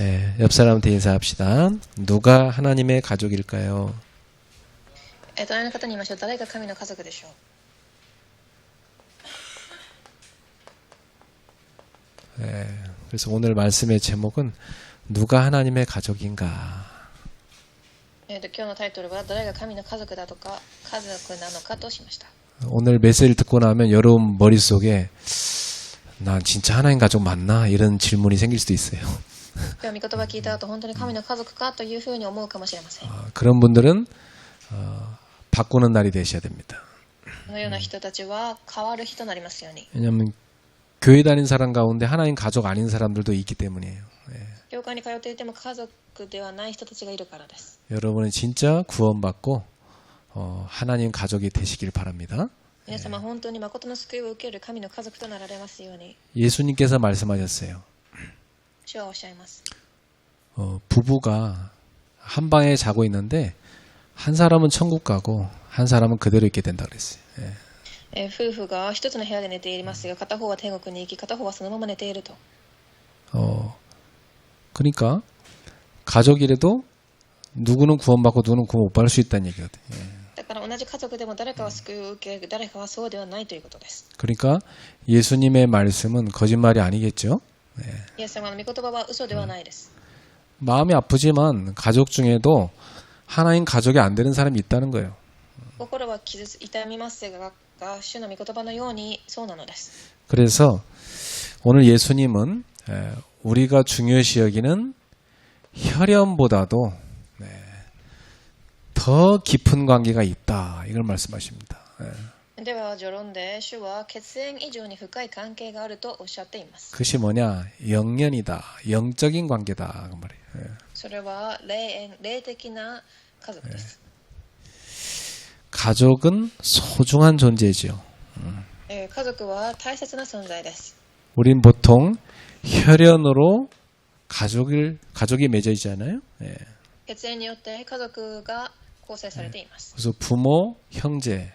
네, 옆 사람한테 인사합시다. 누가 하나님의 가족일까요? 隣の方に言いましょう。誰が神の家族でしょう。 네, 그래서 오늘 말씀의 제목은 누가 하나님의 가족인가? 今日のタイトルは誰が神の家族だとか家族なのかとしました。 오늘 메시지를 듣고 나면 여러분 머릿속에 난 진짜 하나님 가족 맞나? 이런 질문이 생길 수도 있어요. 今日御言葉聞いた後本当に神の家族かというふうに思うかもしれません。 그런 분들은 바꾸는 날이 되셔야 됩니다. このような人たちは変わる日となりますように。 왜냐하면 교회 다닌 사람 가운데 하나님 가족 아닌 사람들도 있기 때문이에요. 예. 教会に通っていても家族ではない人たちがいるからです。 여러분은 진짜 구원받고 하나님 가족이 되시길 바랍니다. 皆様本当に誠の救いを受ける神の家族となられますように。 예수님께서 말씀하셨어요. 主はおっしゃいます。 부부가 한 방에 자고 있는데 한 사람은 천국 가고 한 사람은 그대로 있게 된다 그랬어요. 예. 夫婦が一つの部屋で寝ていますが片方は天国に行き片方はそのまま寝ていると。 그러니까 가족이라도 누구는 구원받고 누구는 구원 못 받을 수 있다는 얘기거든요. 예. だから同じ家族でも誰かは救いを受け誰かはそうではないということです。 그러니까 예수님의 말씀은 거짓말이 아니겠죠. 예. イエス様の御言葉は嘘ではないです。 마음이 아프지만 가족 중에도 하나님 가족이 안 되는 사람이 있다는 거예요. 心は痛みますが主の御言葉のようにそうなのです。 그래서 오늘 예수님은 우리가 중요시 여기는 혈연보다도 더 깊은 관계가 있다. 이걸 말씀하십니다. では序論で主は血縁以上に深い関係があるとおっしゃっています。 그것이 뭐냐? 영연이다. 영적인 관계다. 그 말이에요. それは霊的な家族です。 가족은 소중한 존재죠. 家族は大切な存在です。 우린 보통 혈연으로 가족이 맺어 있잖아요. 예. 血縁によって家族が構成されています。 그래서 부모, 형제,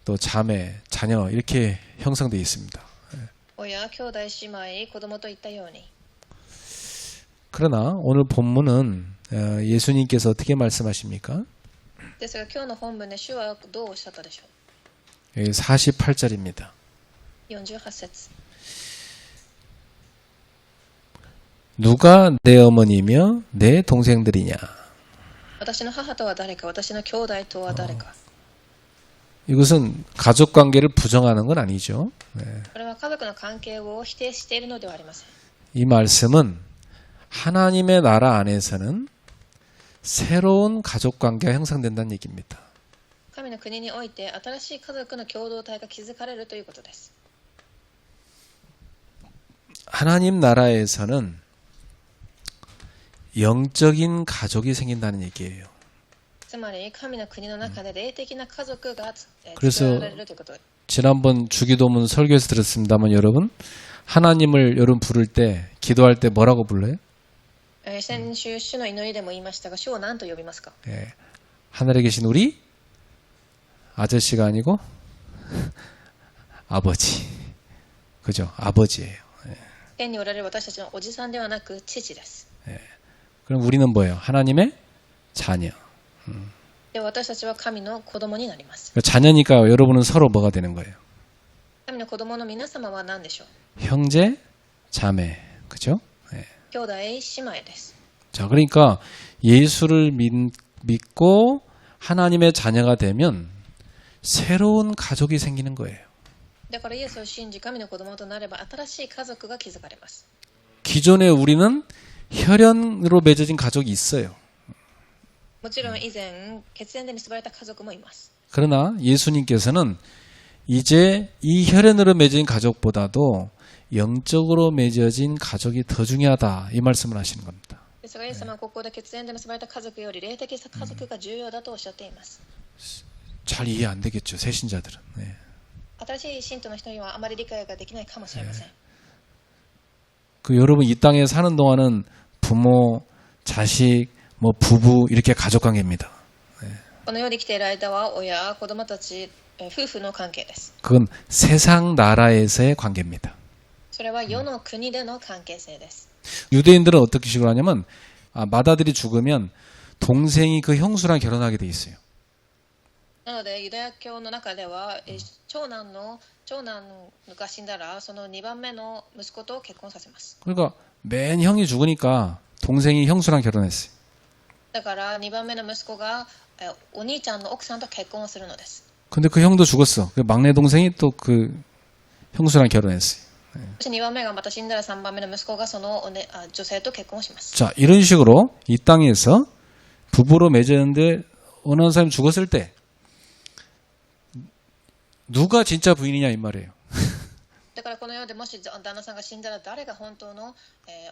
또 자매, 자녀 이렇게 형성되어 있습니다. 親、兄弟、姉妹、子供といったように。 그러나 오늘 본문은 예수님께서 어떻게 말씀하십니까? ですが今日の本文で主はどうおっしゃったでしょ 여기 48절입니다. う。48節。 누가 내 어머니며 내 동생들이냐? 私の母とは誰か、私の兄弟とは誰か。 이것은 가족 관계를 부정하는 건 아니죠. これは家族の関係を否定しているのではありません。 이 말씀은 하나님의 나라 안에서는 새로운 가족 관계가 형성된다는 얘기입니다. 神の国において新しい家族の共同体が築かれるということです。 하나님 나라에서는 영적인 가족이 생긴다는 얘기예요. つまり神の国の中で霊的な家族が作 그래서 られるということです。 지난번 주기도문 설교에서 들었습니다만 여러분 하나님을 여러분 부를 때 기도할 때 뭐라고 불러요? 先週主の祈りでも言いましたが主を何と呼びますか？ 예, 하늘에 계신 우리 아저씨가 아니고 아버지. 그죠? 아버지예요. 天におられる私たちのおじさんではなく父です。 그럼 우리는 뭐예요? 하나님의 자녀. で私たちは神の子供になります。 자녀니까 여러분은 서로 뭐가 되는 거예요? 神の子供の皆様は何でしょう？ 형제, 자매. 그죠? 예. 兄弟、姉妹です。 자, 그러니까 예수를 믿고 하나님의 자녀가 되면 새로운 가족이 생기는 거예요. だからイエスを信じ神の子供となれば新しい家族が築かれます。 기존에 우리는 혈연으로 맺어진 가족이 있어요. もちろん以前血縁で結ばれた家族もいます。 그러나 예수님께서는 이제 이 혈연으로 맺어진 가족보다도 영적으로 맺어진 가족이 더 중요하다 이 말씀을 하시는 겁니다. ですがイエス様はここで血縁で結ばれた家族より霊的な家族が重要だとおっしゃっています。 잘 이해 안 되겠죠, 새신자들은. 네. 新しい信徒の人にはあまり理解ができないかもしれません。 그 여러분 이 땅에 사는 동안은 부모, 자식, 뭐 부부 이렇게 가족 관계입니다. この世に来ている間は親、子供たち、夫婦の関係です。 그건 세상 나라에서의 관계입니다. それは世の国での関係性です。 유대인들은 어떻게 식으로 하냐면 맏아들이 죽으면 동생이 그 형수랑 결혼하게 돼 있어요. なのでユダヤ教の中では長男が死んだらその2番目の息子と結婚させます。 그러니까 맨 형이 죽으니까 동생이 형수랑 결혼했어요. だから2番目の息子がお兄ちゃんの奥さんと結婚をするのです。 근데 그 형도 죽었어. 그 막내 동생이 또 그 형수랑 결혼했어요. そして2番目がまた死んだら3番目の息子がその女性と結婚をします。 자, 이런 식으로 이 땅에서 부부로 맺었는데 어느 한 사람이 죽었을 때 누가 진짜 부인이냐 이 말이에요. だからこの世でもし旦那さんが死んだら誰が本当の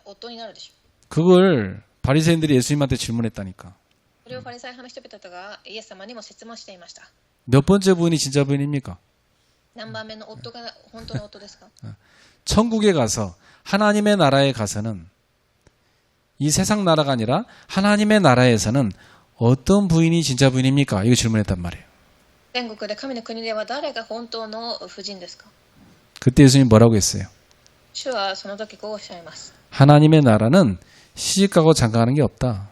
夫になるでしょう。 그걸 바리새인들이 예수님한테 질문했다니까. それをパリサイ派の人々がイエス様にも質問していました。 몇 번째 부인이 진짜 부인입니까? 何番目の夫が本当の夫ですか？ 천국에 가서 하나님의 나라에 가서는 이 세상 나라가 아니라 하나님의 나라에서는 어떤 부인이 진짜 부인입니까? 이거 질문했단 말이에요. 天国で神の国では誰が本当の夫人ですか？ 그때 예수님이 뭐라고 했어요? 主はその時こうおっしゃいます。 하나님의 나라는 시집가고 장가가는 게 없다.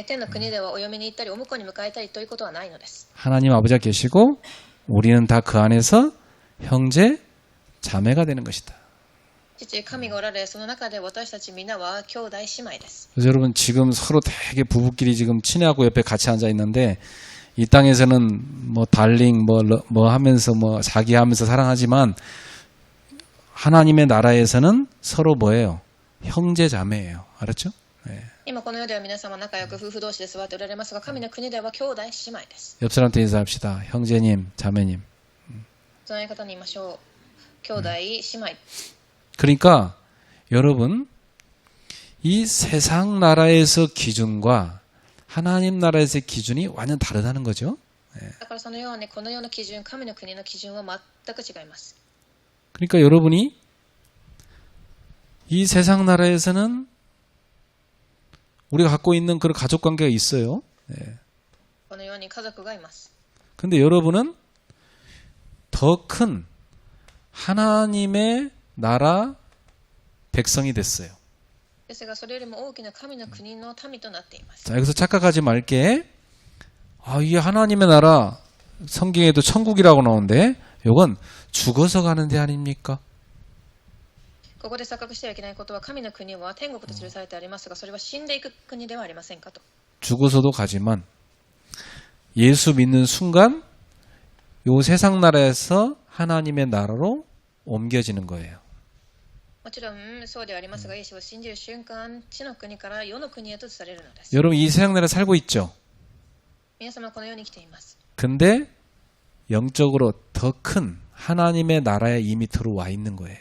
天の国ではお嫁に行ったりお婿に迎えたりということはないのです。 하나님 아버지가 계시고 우리는 다 그 안에서 형제, 자매가 되는 것이다. 父神がおられその中で私たちみんなは兄弟姉妹です。 그래서 여러분 지금 서로 되게 부부끼리 지금 친해하고 옆에 같이 앉아 있는데 이 땅에서는 뭐 달링 뭐 하면서 뭐 자기하면서 사랑하지만 하나님의 나라에서는 서로 뭐예요? 형제 자매예요. 알았죠? 네. 今この世では皆様仲良く夫婦同士で座っておられますが神の国では兄弟姉妹です。 옆 사람한테 인사합시다. 형제님, 자매님. その方に言いましょう。兄弟姉妹。 그러니까 여러분 이 세상 나라에서 기준과 하나님 나라에서의 기준이 완전 다르다는 거죠. だからそのようにこの世の基準、神の国の基準は全く違います。 그러니까 여러분이 이 세상 나라에서는 우리가 갖고 있는 그런 가족 관계가 있어요. このように家族がいます。 근데 여러분은 더 큰 하나님의 나라 백성이 됐어요. ですがそれよりも大きな神の国の民となっています。 자, 여기서 착각하지 말게. 이게 하나님의 나라 성경에도 천국이라고 나오는데 이건 죽어서 가는 데 아닙니까? ここで錯覚してはいけないことは神の国は天国と記されてありますがそれは死んでいく国ではありませんかと。 죽어서도 가지만 예수 믿는 순간 요 세상 나라에서 하나님의 나라로 옮겨지는 거예요. もちろんそうではありますがイエスを信じる瞬間地の国から世の国へと移されるのです。 여러분 이 세상 나라에 살고 있죠. 皆様はこの世に生きています。 근데 영적으로 더 큰 하나님의 나라에 이미 들어와 있는 거예요.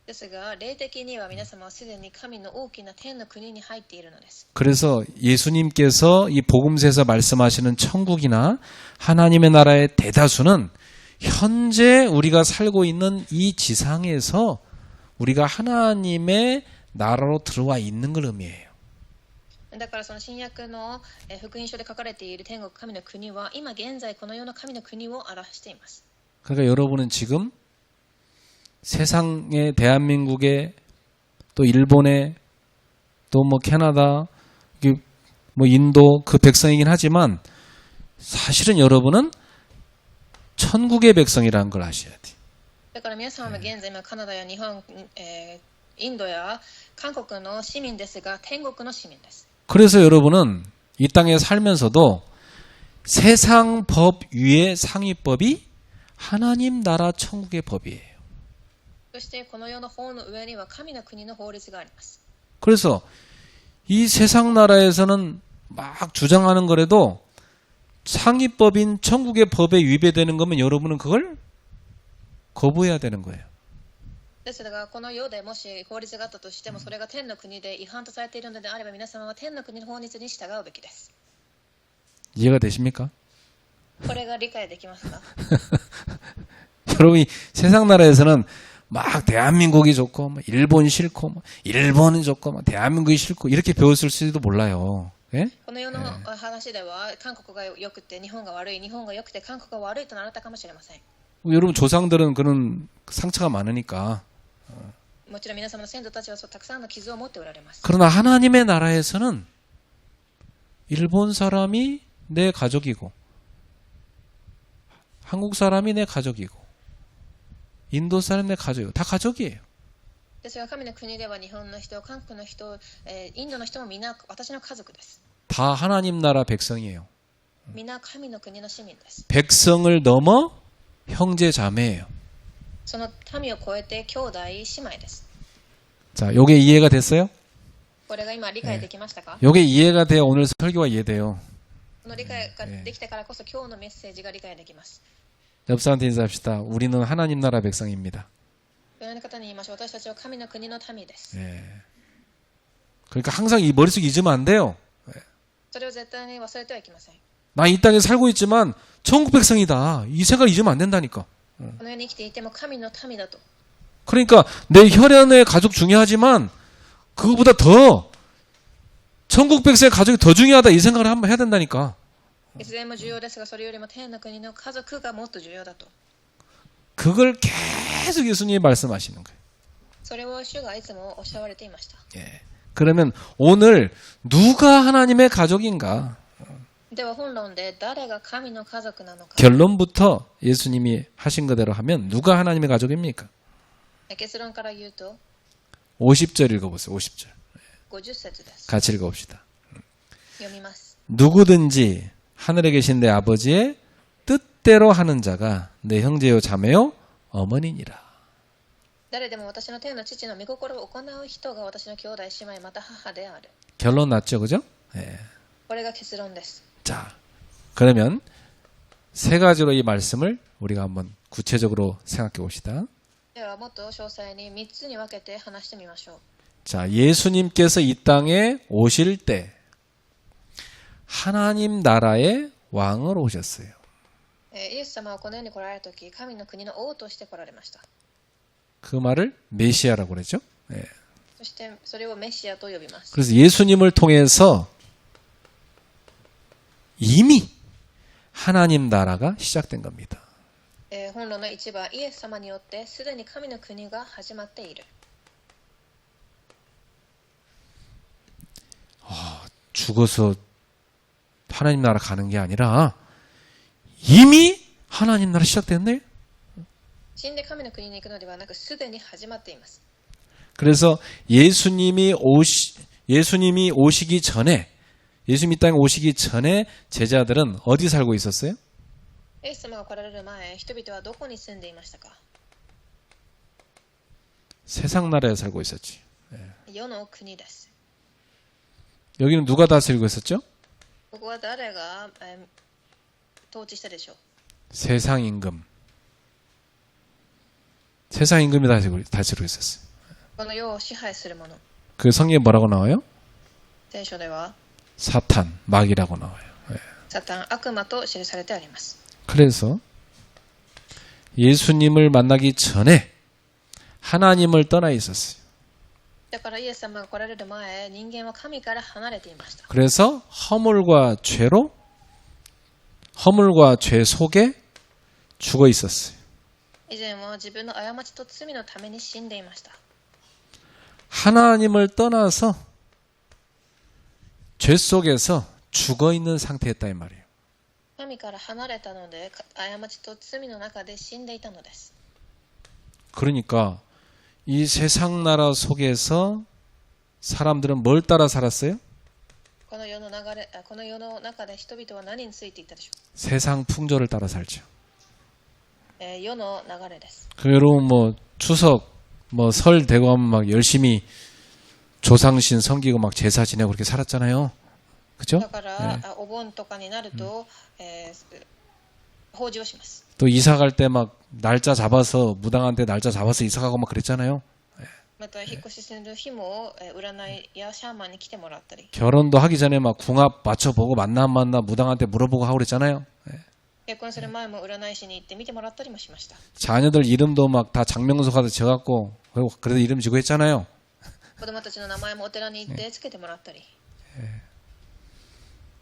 ですが霊的には皆様はすでに神の大きな天の国に入っているのです。 그래서 예수님께서 이 복음서에서 말씀하시는 천국이나 하나님의 나라의 대다수는 현재 우리가 살고 있는 이 지상에서 우리가 하나님의 나라로 들어와 있는 걸 의미해요. だからその新約の福音書で書かれている天国神の国は今現在この世の神の国を表しています。 그러니까 여러분은 지금 세상의 대한민국에 또 일본에 또 뭐 캐나다 뭐 인도 그 백성이긴 하지만 사실은 여러분은 천국의 백성이라는 걸 아셔야 돼요. だから皆様は現在今カナダや日本、インドや韓国の市民ですが天国の市民です。 그래서 여러분은 이 땅에 살면서도 세상 법 위에 상위법이 하나님 나라 천국의 법이에요. そしてこの世の法の上には神の国の法律があります。 그래서 이 세상 나라에서는 막 주장하는 거라도 상위법인 천국의 법에 위배되는 거면 여러분은 그걸 거부해야 되는 거예요. ですがこの世でもし法律があったとしてもそれが天の国で違反とされているのであれば皆様は天の国の法律に従うべきです。 이해가 되십니까? これが理解できますか？ 여러분이 세상 나라에서는 막 대한민국이 좋고 뭐 일본 싫고 뭐 일본은 좋고 뭐 대한민국이 싫고 이렇게 배웠을지도 몰라요. 예? この世の話では韓国が良くて日本が悪い、日本が良くて韓国が悪いと習ったかもしれません。 여러분 조상들은 그런 상처가 많으니까 もちろん皆様の先祖たちはそうたくさんの傷を持っておられます。 그러나 하나님의 나라에서는 일본 사람이 내 가족이고 한국 사람이 내 가족이고 인도 사람이 내 가족이고 다 가족이에요. ですが神の国では日本の人、韓国の人、インドの人も皆私の家族です。 다 하나님 나라 백성이에요. 皆神の国の市民です。 백성을 넘어 형제 자매예요. その民を超えて兄弟姉妹です。 자, 요게 이해가 됐어요? これが今理解できましたか？ 요게 이해가 돼야 오늘 설교가 이해돼요. この理解ができたからこそ今日のメッセージが理解できます。 옆사람한테 인사합시다. 우리는 하나님 나라 백성입니다. 上の方に言いましょう。私たちは神の国の民です。 예. 그러니까 항상 이 머릿속에 잊으면 안 돼요. それを絶対に忘れてはいけません。 나 이 땅에 살고 있지만 천국 백성이다. 이 생각 잊으면 안 된다니까. この世に生きていても神の民だと。 그러니까 내 혈연의 가족 중요하지만 그거보다 더 천국 백성의 가족이 더 중요하다 이 생각을 한번 해야 된다니까. いつでも重要ですが、それよりも天の国の家族がもっと重要だと。 그걸 계속 예수님이 말씀하시는 거예요. それを主がいつもおっしゃられていました。 예. 그러면 오늘 누가 하나님의 가족인가? では本論で誰が神の家族なのか。 결론부터 예수님이 하신 그대로 하면 누가 하나님의 가족입니까? 結論から言うと 50절 읽어보세요. 50절. 50節です。 같이 읽어봅시다. 読みます。 누구든지 하늘에 계신 내 아버지의 뜻대로 하는 자가 내 형제요 자매요 어머니니라. 誰でも私の天の父の御心を行う人が私の兄弟姉妹また母である。 결론 났죠, 그죠? 예. これが結論です。 자, 그러면 세 가지로 이 말씀을 우리가 한번 구체적으로 생각해 봅시다. ではもっと詳細に3つに分けて話してみましょう。 자, 예수님께서 이 땅에 오실 때 하나님 나라의 왕으로 오셨어요. イエス様はこの世に来られたとき、神の国の王として来られました。 그 말을 메시아라고 그랬죠. 예. そしてそれをメシアと呼びます。 그래서 예수님을 통해서 이미 하나님 나라가 시작된 겁니다. 本論の一番、イエス様によってすでに神の国が始まっている。 죽어서 하나님 나라 가는 게 아니라 이미 하나님 나라 시작됐네. 死んで神の国に行くのではなく、すでに始まっています。 그래서 예수님이 오시기 전에 예수님 이 땅에 오시기 전에 제자들은 어디 살고 있었어요? イエス様が来られる前、人々はどこに住んでいましたか？ 세상 나라에 살고 있었지. 世の国です。 여기는 누가 다스리고 있었죠? ここは誰が、統治したでしょう？ 세상 임금. 세상 임금이 다스리고 있었어요. この世を支配する者。 그 성경에 뭐라고 나와요? 聖書では 사탄, 마귀라고 나와요. サタン、悪魔と記されてあります。 그래서 예수님을 만나기 전에 하나님을 떠나 있었어요. だからイエス様が来られる前、人間は神から離れていました。 그래서 허물과 죄 속에 죽어 있었어요. 以前は自分の過ちと罪のために死んでいました。 하나님을 떠나서 죄 속에서 죽어 있는 상태였다 이 말이에요. 神から離れたので、過ちと罪の中で死んでいたのです。 그러니까 이 세상 나라 속에서 사람들은 뭘 따라 살았어요? この世の中で人々は何についていったでしょ 세상 풍조를 따라 살죠. う？世の流れです。 그 여러분 뭐 추석 설 되고 하면 막 열심히 조상신 섬기고 막 제사 지내고 그렇게 살았잖아요. 그죠? だから、お盆とかになると、法事をします。 또 이사 갈 때 막 날짜 잡아서 무당한테 날짜 잡아서 이사 가고 막 그랬잖아요. また引っ越しする日も、占いやシャーマンに来てもらったり、 결혼도 하기 전에 막 궁합 맞춰보고 만나 안 만나 무당한테 물어보고 하고 그랬잖아요. 結婚する前も占い師に行って見てもらったりもしました。 자녀들 이름도 막 다 장명소 가서 적었고 그래도 이름 지고 했잖아요. 子供たちの名前もお寺に行ってつけてもらったり、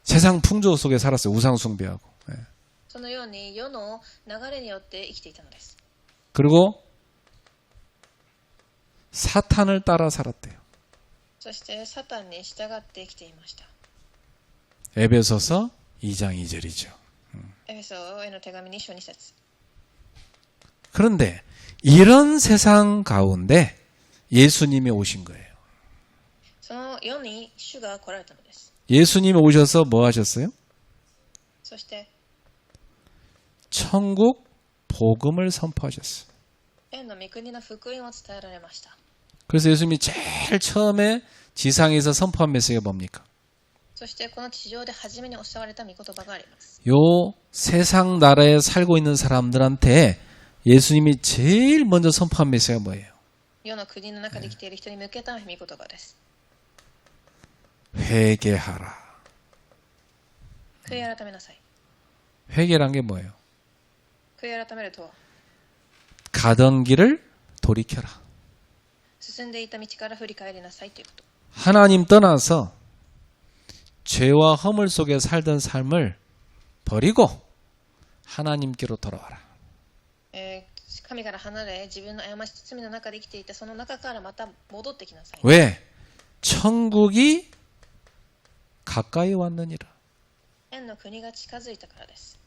세상 풍조 속에 살았어요. 우상 숭배하고. そのように世の流れによって生きていたのです。 그리고 사탄을 따라 살았대요. そしてサタンに従って生きていました。 에베소서 2장 2절이죠. エフェソへの手紙2章2節。 그런데 이런 세상 가운데 예수님이 오신 거예요. その世に主が来られたのです。 예수님이 오셔서 뭐 하셨어요? そして 천국 복음을 선포하셨어요. 天の御国の福音を伝えられました。 그래서 예수님이 제일 처음에 지상에서 선포한 메시지가 뭡니까? そしてこの地上で初めにおっしゃられた御言葉があります。 요 세상 나라에 살고 있는 사람들한테 예수님이 제일 먼저 선포한 메시지가 뭐예요? 世の国の中で生きている人に向けた御言葉です。 회개하라. 悔い改めなさい。 회개란 게 뭐예요? 悔い改めるとは、 가던 길을 돌이켜라. 進んでいた道から振り返りなさいということ。 하나님 떠나서 죄와 허물 속에 살던 삶을 버리고 하나님께로 돌아와라. 神から離れ自分の過ちと罪の中で生きていてその中からまた戻ってきなさい。 왜? 천국이 가까이 왔느니라. 天の国が近づいたからです。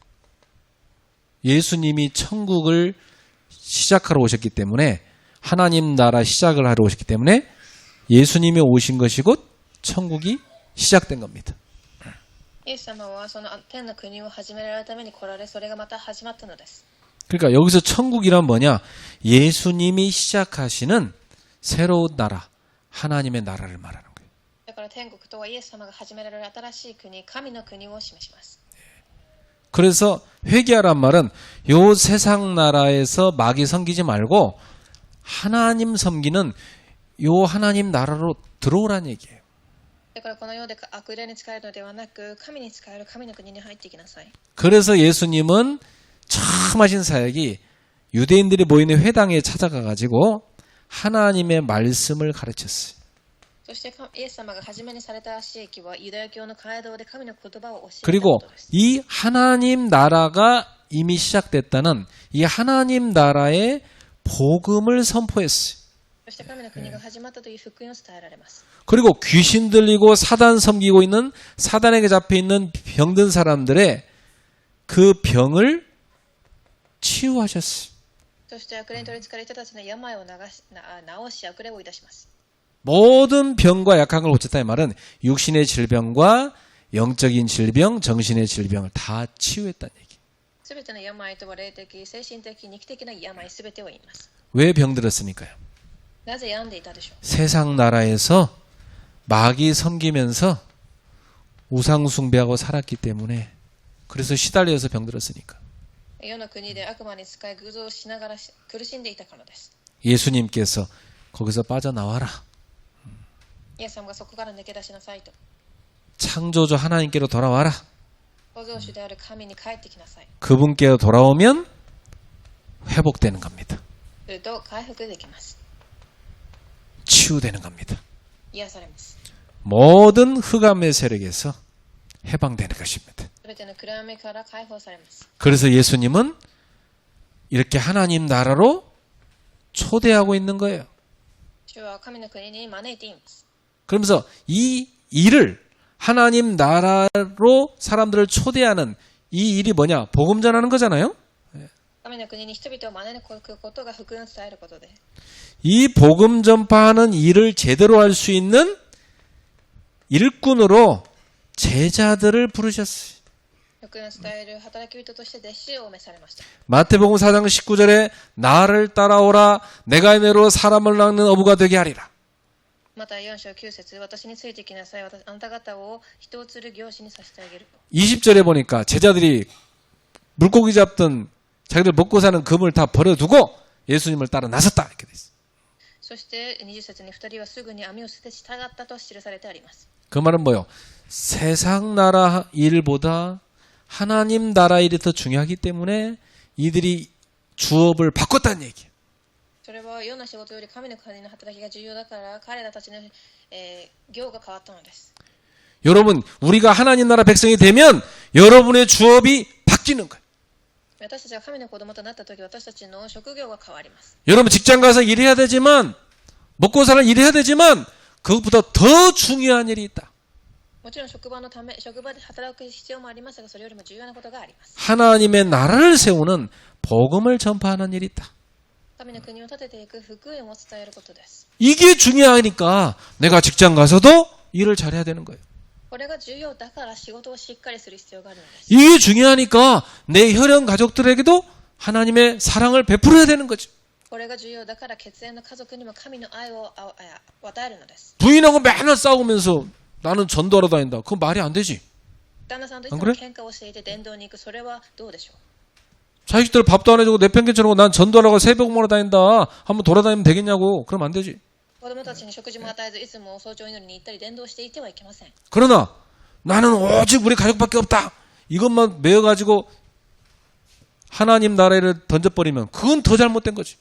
예수님이 천국을 시작하러 오셨기 때문에 하나님 나라 시작을 하러 오셨기 때문에 예수님이 오신 것이 곧 천국이 시작된 겁니다. イエス様はその天の国を始められるために来られ、それがまた始まったのです。 그러니까 여기서 천국이란 뭐냐? 예수님이 시작하시는 새로운 나라, 하나님의 나라를 말하는 거예요. だから天国とはイエス様が始められる新しい国、神の国を示します。 그래서 회개하란 말은 요 세상 나라에서 마귀 섬기지 말고 하나님 섬기는 요 하나님 나라로 들어오란 얘기예요. だからこの世で悪霊に仕えるのではなく、神に仕える神の国に入っていきなさい。 그래서 예수님은 처음 하신 사역이 유대인들이 모이는 회당에 찾아가 가지고 하나님의 말씀을 가르쳤어요. そしてイエス様が初めにされた使役はユダヤ教の街道で神の言葉を教えたこ 그리고 とです。 이 하나님 나라가 이미 시작됐다는 이 하나님 나라의 복음을 선포했어요. そして神の国が始まったという福音を伝えられます。 그리고 귀신 들리고 사단 섬기고 있는 사단에게 잡혀 있는 병든 사람들의 그 병을 치유하셨어요. そして悪霊に取り憑かれた人たちの病を治し悪霊を追い出します。 모든 병과 약한 걸 고쳤다는 말은 육신의 질병과 영적인 질병, 정신의 질병을 다 치유했다는 얘기. すべての病とは霊的、精神的、肉的な病すべてを言います。 왜 병들었습니까요? なぜ病んでいたでしょう。 세상 나라에서 마귀 섬기면서 우상 숭배하고 살았기 때문에 그래서 시달려서 병들었으니까. 世の国で悪魔に使い偶像をしながら苦しんでいたからです。 예수님께서 거기서 빠져나와라. イエス様がそこから抜け出しなさいと。 창조주 하나님께로 돌아와라. 創造主である神に帰ってきなさい。 그분께로 돌아오면 회복되는 겁니다. すると回復できます。 치유되는 겁니다. 癒されます。 모든 흑암의 세력에서 해방되는 것입니다. すべての暗闇から解放されます。 그래서 예수님은 이렇게 하나님 나라로 초대하고 있는 거예요. 主は神の国に招いています。 그러면서 이 일을 하나님 나라로 사람들을 초대하는 이 일이 뭐냐? 복음 전하는 거잖아요. 神の国に人々を招くことが福音を伝えることで、 이 복음 전파하는 일을 제대로 할 수 있는 일꾼으로 제자들을 부르셨어요. 福音を伝える働き人として弟子を召されました。 마태복음 4장 19절에 나를 따라오라 내가 너로 사람을 낚는 어부가 되게 하리라. また4章9節、私についてきなさい。あなた方を人を釣る業師にさせてあげる。 20절에 보니까 제자들이 물고기 잡던 자기들 먹고 사는 금을 다 버려두고 예수님을 따라 나섰다 이렇게 돼 있어요. そして20節に2人はすぐに網を捨て従ったと記されてあります。 그 말은 뭐예요? 세상 나라 일보다 하나님 나라 일이 더 중요하기 때문에 이들이 주업을 바꿨다는 얘기예요. それは世の仕事より神の国の働きが重要だから彼らたちの、業が変わったのです。 여러분, 우리가 하나님 나라 백성이 되면 여러분의 주업이 바뀌는 거예요. 私たちが神の子供となった時、私たちの職業が変わります。 여러분 직장 가서 일해야 되지만 먹고 사는 일을 해야 되지만 그것보다 더 중요한 일이 있다. もちろん職場のため、職場で働く必要もありますが、それよりも重要なことがあります。 하나님의 나라를 세우는 복음을 전파하는 일이 있다. 神の国を立てていく福音を伝えることです。 이게 중요하니까 내가 직장 가서도 일을 잘해야 되는 거예요. これが重要だから仕事をしっかりする必要があるのです。 이게 중요하니까 내 혈연 가족들에게도 하나님의 사랑을 베풀어야 되는 거죠. これが重要だから血縁の家族にも神の愛を与えるのです。 부인하고 맨날 싸우면서 나는 전도하러 다닌다. 그건 말이 안 되지. 旦那さんといつも喧嘩をしていて伝道に行く、それはどうでしょう。 자식들 밥도 안 해주고 내 편견 쳐놓고 난 전도하라고 새벽 먹으러 다닌다. 한번 돌아다니면 되겠냐고. 그럼 안 되지. 子供たちに食事も与えず、いつも早朝祈りに行ったり伝道していてはいけません。 그러나 나는 오직 우리 가족밖에 없다. 이것만 메어가지고 하나님 나라를 던져버리면 그건 더 잘못된 거지.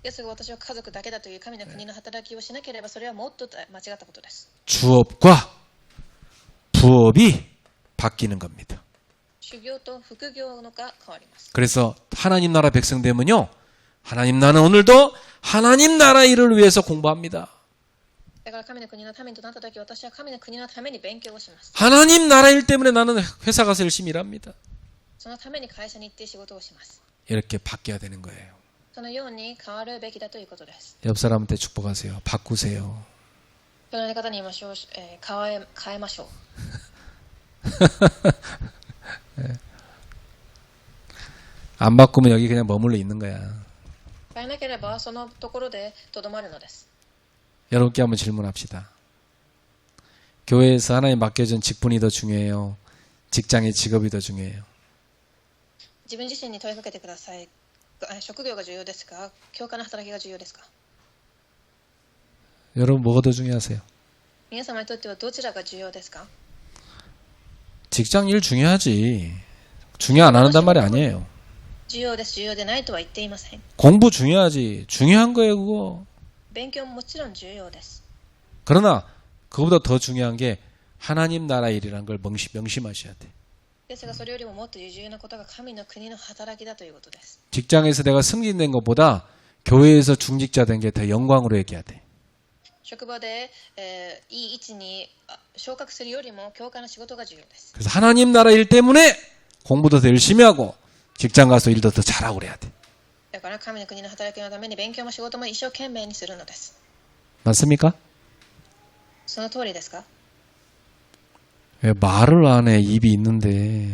ですが私は家族だけだという神の国の働きをしなければ、それはもっと間違ったことです。 주업과 부업이 바뀌는 겁니다. 修行と副業のが変わります。 그래서 하나님 나라 백성 되면요. 하나님 나라는 오늘도 하나님 나라 일을 위해서 공부합니다. だから神の国のためにとなったとき、私は神の国のために勉強をします。 하나님 나라 일 때문에 나는 회사 가서 열심히 일합니다. そのために会社に行って仕事をします。 이렇게 바뀌어야 되는 거예요. そのように変わるべきだということです。 옆 사람한테 축복하세요. 바꾸세요. 隣の方に言いましょう、変えましょう。 안 바꾸면 여기 그냥 머물러 있는 거야. 変えなければそのところでとどまるのです。 여러분께 한번 질문합시다. 교회에서 하나님 맡겨준 직분이 더 중요해요? 직장의 직업이 더 중요해요? 自分自身に問いかけてください。職業が重要ですか？教会の働きが重要ですか？ 여러분 뭐가 더 중요하세요? 皆様にとってはどちらが重要ですか？ 직장 일 중요하지. 중요 안 한단 말이 아니에요. 重要です、重要でないとは言っていません。 공부 중요하지. 중요한 거예요, 그거. 勉強ももちろん重要です。 그러나 그거보다 더 중요한 게 하나님 나라 일이라는 걸 명심하셔야 돼. ですがそれよりももっと重要なことが神の国の働きだということです。 직장에서 내가 승진된 것보다 교회에서 중직자 된 게 더 영광으로 얘기해야 돼. 職場で、いい位置に昇格するよりも教会の仕事が重要です。 그래서 하나님 나라 일 때문에 공부도 더 열심히 하고 직장 가서 일도 더 잘하고 그래야 돼. だから神の国の働きのために勉強も仕事も一生懸命にするのです。 맞습니까? その通りですか？ 왜 말을 안 해? 입이 있는데.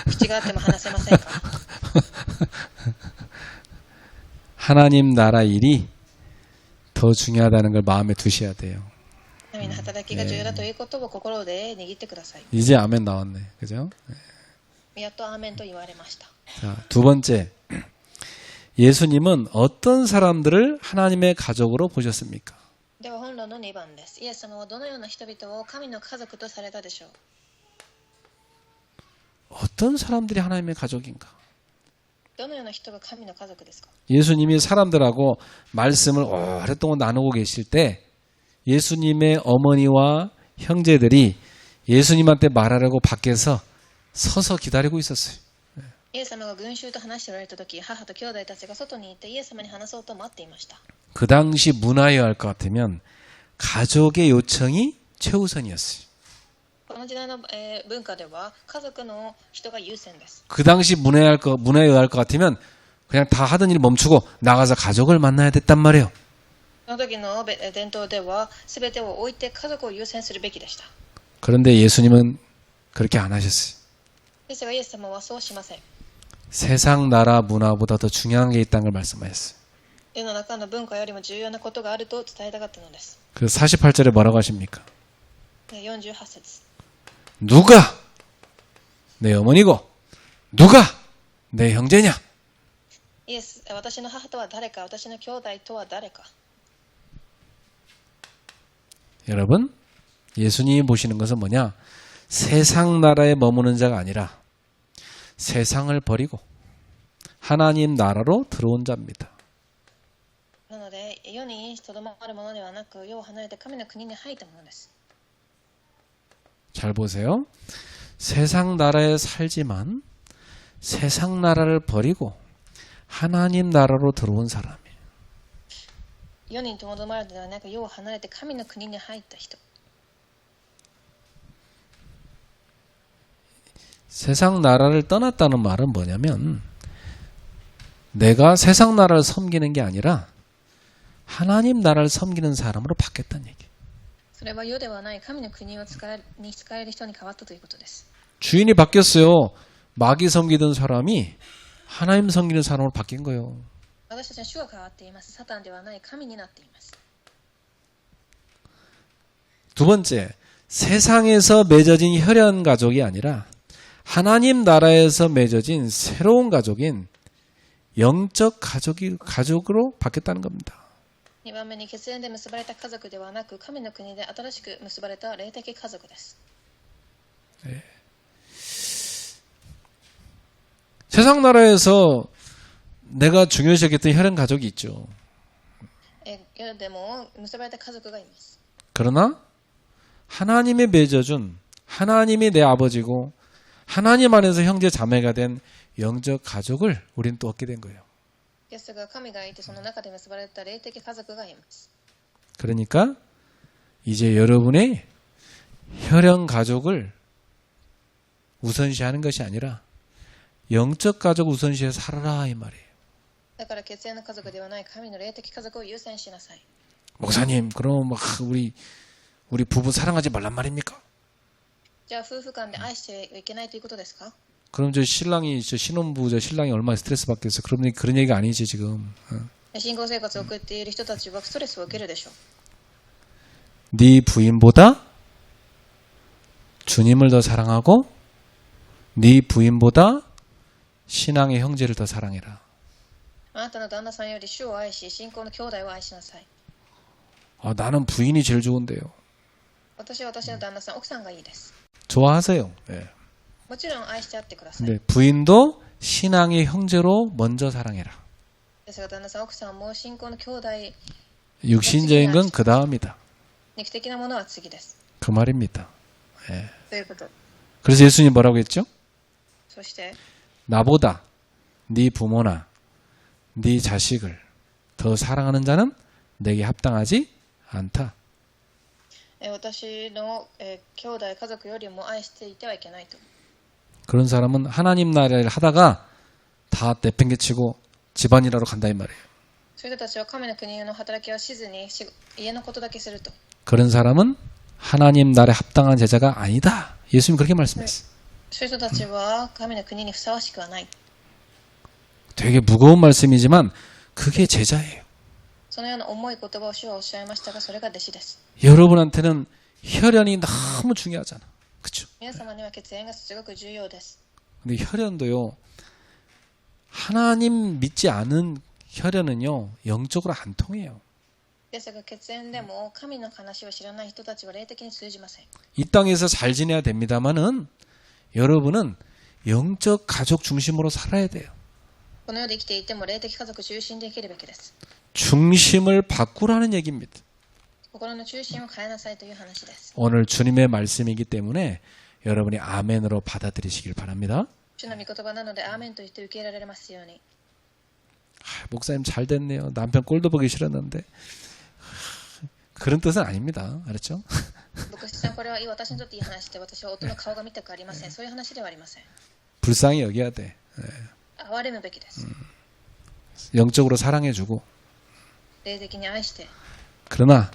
口があっても話せませんか？ 하나님 나라 일이 더 중요하다는 걸 마음에 두셔야 돼요. 神の働きが重要だということを心で握ってください。 이제 아멘 나왔네. 그죠? やっとアーメンと言われました。 자, 두 번째. 예수님은 어떤 사람들을 하나님의 가족으로 보셨습니까? では本論の2番です。イエス様はどのような人々を神の家族とされたでしょう？ 어떤 사람들이 하나님의 가족인가? どのような人が神の家族ですか？ 예수님이 사람들하고 말씀을 오랫동안 나누고 계실 때 예수님의 어머니와 형제들이 예수님한테 말하려고 밖에서 서서 기다리고 있었어요. イエス様が群衆と話しておられたとき、母と兄弟たちが外にいてイエス様に話そうと待っていました。 그 당시 문화에 할 것 같으면 가족의 요청이 최우선이었어요. この時代の、文化では家族の人が優先です。 그 당시 문화에 의할 것 같으면 그냥 다 하던 일 멈추고 나가서 가족을 만나야 됐단 말이에요. その時の伝統では全てを置いて家族を優先するべきでした。 그런데 예수님은 그렇게 안 하셨어요. ですがイエス様はそうしません。 세상 나라 문화보다 더 중요한 게 있다는 걸 말씀하셨어요. 世の中の文化よりも重要なことがあると伝えたかったのです。 그 48절에 뭐라고 하십니까? 48節。 누가 내 어머니고 누가 내 형제냐? イエス、私の母とは誰か、私の兄弟とは誰か。 여러분, 예수님이 보시는 것은 뭐냐? 세상 나라에 머무는 자가 아니라 세상을 버리고 하나님 나라로 들어온 자입니다. なので世にとどまるものではなく世を離れて神の国に入ったものです。 잘 보세요. 세상 나라에 살지만 세상 나라를 버리고 하나님 나라로 들어온 사람이에요. 世にとどまるのではなく世を離れて神の国に入った人。 세상 나라를 떠났다는 말은 뭐냐면 내가 세상 나라를 섬기는 게 아니라 하나님 나라를 섬기는 사람으로 바뀌었다는 얘기. それは世ではない神の国に仕える人に変わったということです。 주인이 바뀌었어요. 마귀 섬기던 사람이 하나님 섬기는 사람으로 바뀐 거예요. 私たちは主が変わっています。サタンではない神になっています。 두 번째, 세상에서 맺어진 혈연 가족이 아니라 하나님 나라에서 맺어진 새로운 가족인 영적 가족으로 바뀌었다는 겁니다. 2番目に血縁で結ばれた家族ではなく神の国で新しく結ばれた霊的家族です。 세상 나라에서 내가 중요시 여겼던 혈연 가족이 있죠. 世でも結ばれた家族がいます。 그러나 하나님이 맺어준 하나님이 내 아버지고 하나님 안에서 형제 자매가 된 영적 가족을 우리는 또 얻게 된 거예요. ですが神がいてその中で結ばれた霊的家族がいます。 그러니까 이제 여러분의 혈연 가족을 우선시하는 것이 아니라 영적 가족 우선시해 살아라 이 말이에요. だから血縁の家族ではない神の霊的家族を優先しなさい。 목사님, 그럼 막 우리 부부 사랑하지 말란 말입니까? じゃあ夫婦間で愛してはいけないということですか？ 그럼 저 신혼부 신랑이 얼마나 스트레스 받겠어? 그런 얘기가 아니지 지금. 新婚生活を送っている人たちはストレスを受けるでしょう。 네 부인보다 주님을 더 사랑하고 네 부인보다 신앙의 형제를 더 사랑해라. あなたの旦那さんより主を愛し、信仰の兄弟を愛しなさい。 나는 부인이 제일 좋은데요. 私は私の旦那さん、奥さんがいいです。 좋아하세요. 예. もちろん愛してあってください。 근데 부인도 신앙의 형제로 먼저 사랑해라. ですが旦那さん、奥さんも信仰の兄弟、 육신적인 건 그 다음이다. 肉的なものは次です。 그 말입니다. 예. ということ。 그래서 예수님 뭐라고 했죠? そして、 나보다 네 부모나 네 자식을 더 사랑하는 자는 내게 합당하지 않다. 私の兄弟、家族よりも愛していてはいけないと。 그런 사람은 하나님 나라를 하다가 다 내팽개치고 집안일하러 간다 이 말이에요. そういう人たちは神の国の働きをしずに家のことだけすると。 그런 사람은 하나님 나라에 합당한 제자가 아니다. 예수님 그렇게 말씀했어요. そういう人たちは神の国にふさわしくはない。 되게 무거운 말씀이지만 그게 제자예요. そのような重い言葉を主はおっしゃいましたが、それが弟子です。 여러분한테는 혈연이 너무 중요하잖아. 그렇죠? 皆様には血縁がすごく重要です。 근데 혈연도요. 하나님 믿지 않은 혈연은요. 영적으로 안 통해요. ですが血縁でも神の話を知らない人たちは霊的に通じません。 이 땅에서 잘 지내야 됩니다만은 여러분은 영적 가족 중심으로 살아야 돼요. この世で生きていても霊的家族中心で生きるべきです。 중심을 바꾸라는 얘기입니다. 心の中心を変えなさいという話です。 오늘 주님의 말씀이기 때문에 여러분이 아멘으로 받아들이시길 바랍니다. 主の御言葉なのでアーメンと言って受け入れられますように。 목사님 잘 됐네요. 남편 꼴도 보기 싫었는데. 그런 뜻은 아닙니다. 알았죠? 牧師さん、これはいい私にとっていい話で、私は夫の顔が見たくありません。そういう話ではありません。 불쌍히 여겨야 돼. 憐れむべきです。 영적으로 사랑해주고. 霊的に愛して。 그러나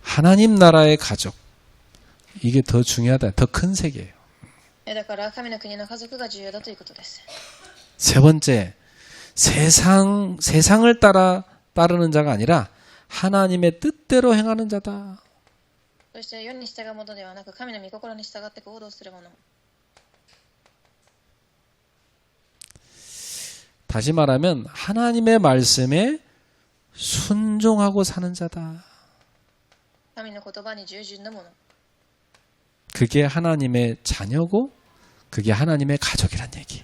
하나님 나라의 가족 이게 더 중요하다. 더 큰 세계예요. だから神の国の家族が重要だということです。 세 번째, 세상을 따르는 자가 아니라 하나님의 뜻대로 행하는 자다. そして世に従うものではなく神の御心に従って行動するもの。 다시 말하면 하나님의 말씀에 순종하고 사는 자다. 神の言葉に従順なもの。 그게 하나님의 자녀고 그게 하나님의 가족이란 얘기.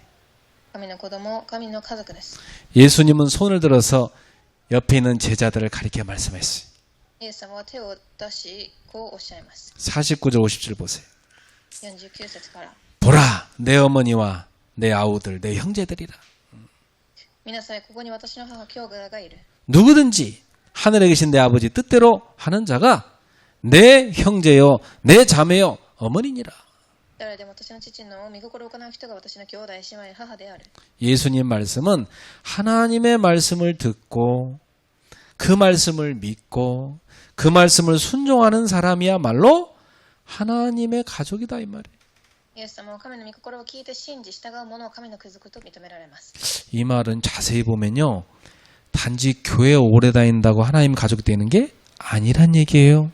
神の子供、神の家族です。 예수님은 손을 들어서 옆에 있는 제자들을 가리켜 말씀했어요. イエス様は手を出し、こうおっしゃいます。 49절 57절 보세요. 49節から。 보라 내 어머니와 내 아우들 내 형제들이라. 見なさい、ここに私の母、兄弟がいる。 누구든지 하늘에 계신 내 아버지 뜻대로 하는 자가 내 형제요, 내 자매요, 어머니니라. 誰でも私の父の御心を行う人が私の兄弟姉妹母である。 예수님 말씀은 하나님의 말씀을 듣고 그 말씀을 믿고 그 말씀을 순종하는 사람이야말로 하나님의 가족이다 이 말이에요. イエス様は神の御心を聞いて信じ従う者を神の家族と認められます。 이 말은 자세히 보면요. 단지 교회에 오래 다닌다고 하나님 가족이 되는 게 아니란 얘기예요.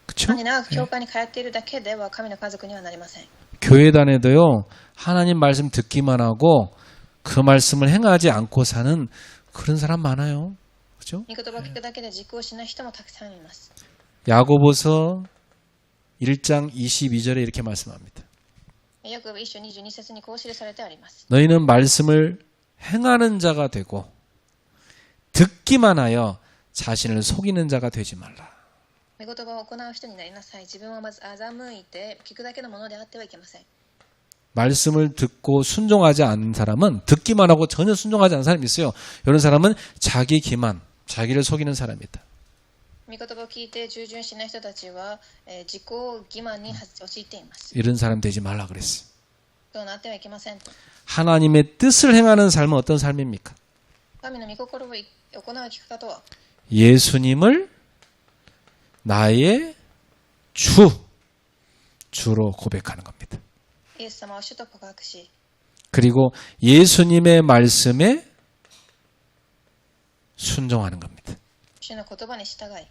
그렇죠? 単に長く教会に通っているだけでは神の家族にはなりません。 교회 다녀도요. 하나님 말씀 듣기만 하고 그 말씀을 행하지 않고 사는 그런 사람 많아요. 그렇죠? 御言葉を聞くだけで実行しない人もたくさんいます。 야고보서 1장 22절에 이렇게 말씀합니다. ヤコブ1章22節にこう記されてあります。 너희는 말씀을 행하는 자가 되고 듣기만 하여 자신을 속이는 자가 되지 말라. 御言葉を行う人になりなさい。自分はまず欺いて聞くだけのものであってはいけません。 말씀을 듣고 순종하지 않는 사람은 듣기만 하고 전혀 순종하지 않는 사람이 있어요. 이런 사람은 자기 기만, 자기를 속이는 사람이다. 御言葉を聞いて従順しない人たちは、自己欺瞞に陥っています。 이런 사람 되지 말라 그랬어요. そうなってはいけませんと。 하나님의 뜻을 행하는 삶은 어떤 삶입니까? 神の御心を行う生き方とは 예수님을 나의 주로 고백하는 겁니다. イエス様を主と告白し、 그리고 예수님의 말씀에 순종하는 겁니다. 主の言葉に従い、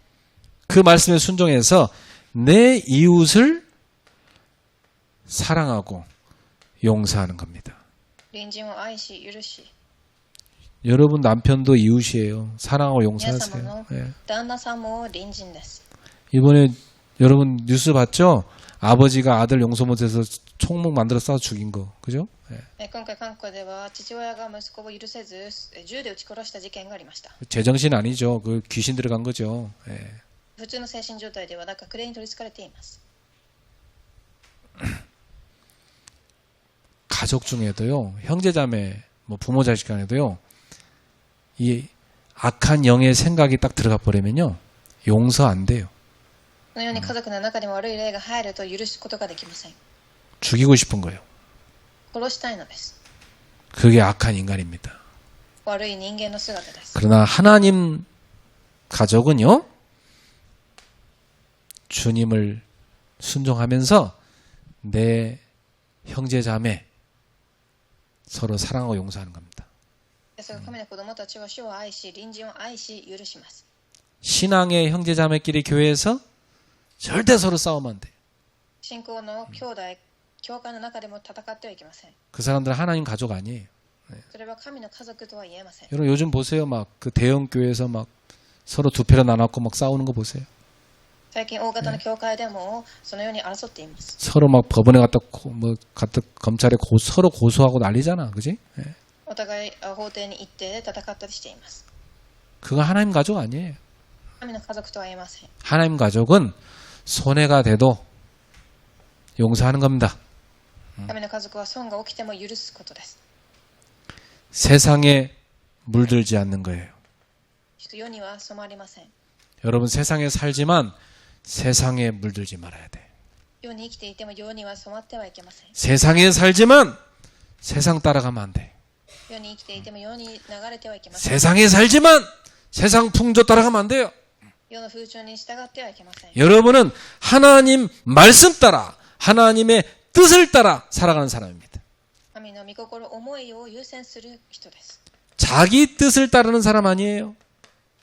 그 말씀에 순종해서 내 이웃을 사랑하고 용서하는 겁니다. 隣人を愛し許し、 여러분 남편도 이웃이에요. 사랑하고 皆様 용서하세요. の 예. 旦那さんも隣人です。 이번에 여러분 뉴스 봤죠? 아버지가 아들 용서 못해서 총목 만들어 쏴 죽인 거. 그죠? 예. 今回韓国では父親が息子を許せず銃で撃ち殺した事件がありました。 제정신 아니죠. 그 귀신 들어간 거죠. 예. 普通の精神状態ではだからクレーに取り憑かれています。 가족 중에도요. 형제자매 뭐 부모 자식 간에도요. 이 악한 영의 생각이 딱 들어가 버리면요. 용서 안 돼요. このように家族の中にも悪い霊が入ると許すことができません。 죽이고 싶은 거예요. 殺したいのです。 그게 악한 인간입니다. 悪い人間の姿です。 그러나 하나님 가족은요. 주님을 순종하면서 내 형제 자매 서로 사랑하고 용서하는 겁니다. ですが神の子供たちは主を愛し隣人を愛し許します。 신앙의 형제 자매끼리 교회에서 절대 서로 싸우면 안 돼. 信仰の兄弟教会の中でも戦ってはいけません。 그 사람들은 하나님 가족 아니에요. それは神の家族とは言えません。 여러분 요즘 보세요. 막 그 대형 교회에서 막 서로 두 패로 나눠갖고 막 싸우는 거 보세요. 最近大型の教会でもそのように争っています。 서로 막 법원에 갔다 검찰에 서로 고소하고 난리잖아. 그지? 예. お互い法廷に行って戦ったりしています。 그거 하나님 가족 아니에요. 神の家族とは言えません。 하나님 가족은 손해가 돼도 용서하는 겁니다. 神の家族は損が起きても許すことです。 세상에 물들지 않는 거예요. 世には染まりません。 여러분 세상에 살지만 세상에 물들지 말아야 돼. 世に生きていても世には染まってはいけません。 세상에 살지만 세상 따라가면 안 돼. 世に生きていても世に流れてはいけません。 세상에 살지만 세상 풍조 따라가면 안 돼요. 世の風潮に従ってはいけません。 여러분은 하나님 말씀 따라 하나님의 뜻을 따라 살아가는 사람입니다. 神の御心、思いを優先する人です。 자기 뜻을 따르는 사람 아니에요.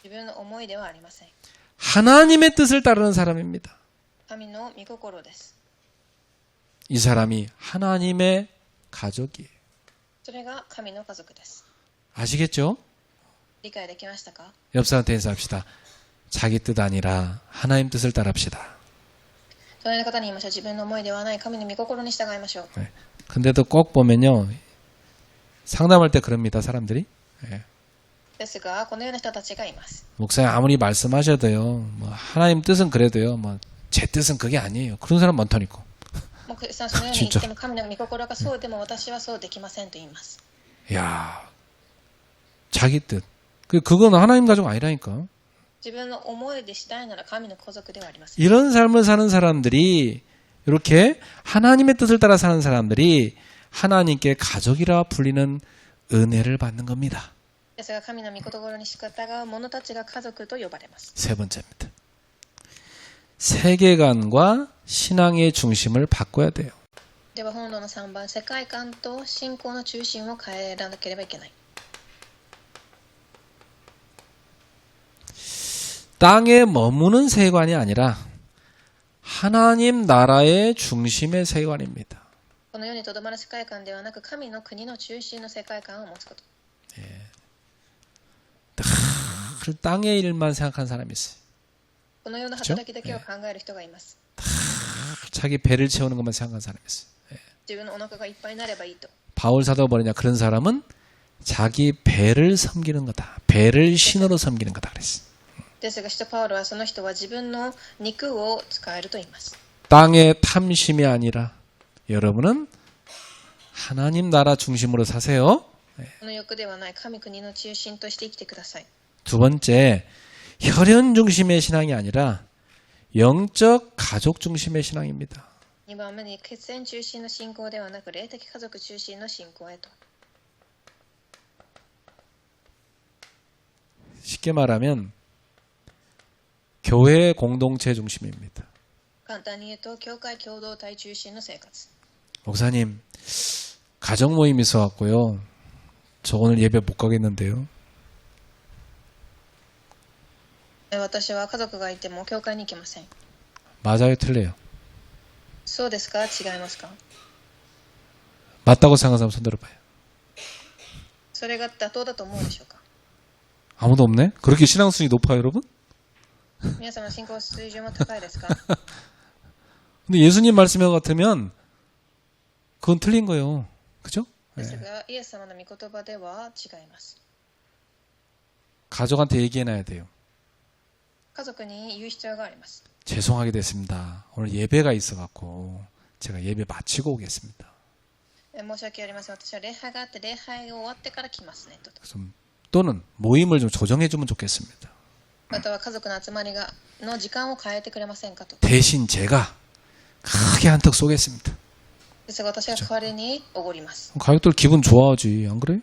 自分の思いではありません。 하나님의 뜻을 따르는 사람입니다. 神の御心です。 이 사람이 하나님의 가족이에요. それが神の家族です。 아시겠죠? 理解できましたか？ 옆 사람한테 인사합시다. 자기 뜻 아니라 하나님 뜻을 따릅시다. 隣の方に言いましょう。自分の思いではない神の御心に従いましょう。 네. 근데도 꼭 보면요. 상담할 때 그럽니다. 사람들이. 네. ですが、このような人たちがいます。 목사님 아무리 말씀하셔도요. 뭐 하나님 뜻은 그래도요. 뭐 제 뜻은 그게 아니에요. 그런 사람 많다니까. 牧師さん、そのように言っても神の御心がそうでも私はそうできませんと言います。 야, 자기 뜻. 그건 하나님 가족 아니라니까. 自分の思いでしたいなら神の子族ではありません。 이런 삶을 사는 사람들이 이렇게 하나님의 뜻을 따라 사는 사람들이 하나님께 가족이라 불리는 은혜를 받는 겁니다. ですが神の御心に従う者たちが家族と呼ばれます。 세 번째입니다. 세계관과 신앙의 중심을 바꿔야 돼요. では本論の3番、世界観と信仰の中心を変えらなければいけない。 땅에 머무는 세계관이 아니라 하나님 나라의 중심의 세계관입니다. この世にとどまる世界観ではなく、神の国の中心の世界観を持つこと。 늘 땅의 일만 생각하는 사람이 있어요. この世の働きだけを考える人がいます。 자기 배를 채우는 것만 생각하는 사람이 있어요. 自分のお腹がいっぱいになればいいと。 바울 사도가 뭐냐? 그런 사람은 자기 배를 섬기는 거다. 배를 신으로 섬기는 거다 그랬어요. ですが使徒パウロはその人は自分の肉を使えると言います。 땅의 탐심이 아니라 여러분은 하나님 나라 중심으로 사세요. この欲ではない神国の中心として生きてください。 두 번째, 혈연 중심의 신앙이 아니라 영적 가족 중심의 신앙입니다. 2番目に血縁中心の信仰ではなく、霊的家族中心の信仰へと。 쉽게 말하면 교회 공동체 중심입니다. 簡単に言うと、教会共同体中心の生活。 목사님, 가족 모임 있어갖고요. 저 오늘 예배 못 가겠는데요. 私は家族がいても教会に行けません。 맞아요, 틀려요? そうですか？違いますか？ 맞다고 생각하는 사람 손 들어봐요. それが妥当だと思うでしょうか？ 아무도 없네? 그렇게 신앙순위 높아요, 여러분? 皆様の信仰水準も高いですか？ 근데 예수님 말씀에 같으면 그건 틀린 거예요. 그죠? ですが、イエス様の御言葉では違います。 가족한테 얘기해놔야 돼요. 家族に言う必要があります。 죄송하게 됐습니다. 오늘 예배가 있어갖고 제가 예배 마치고 오겠습니다. 申し訳ありません。私は礼拝があって礼拝が終わってから来ますねと。 또는 모임을 좀 조정해주면 좋겠습니다. または家族の集まりの時間を変えてくれませんかと。 대신 제가 크게 한턱 쏘겠습니다. ですが私は代わりにおごります。 가족들 기분 좋아하지, 안 그래요?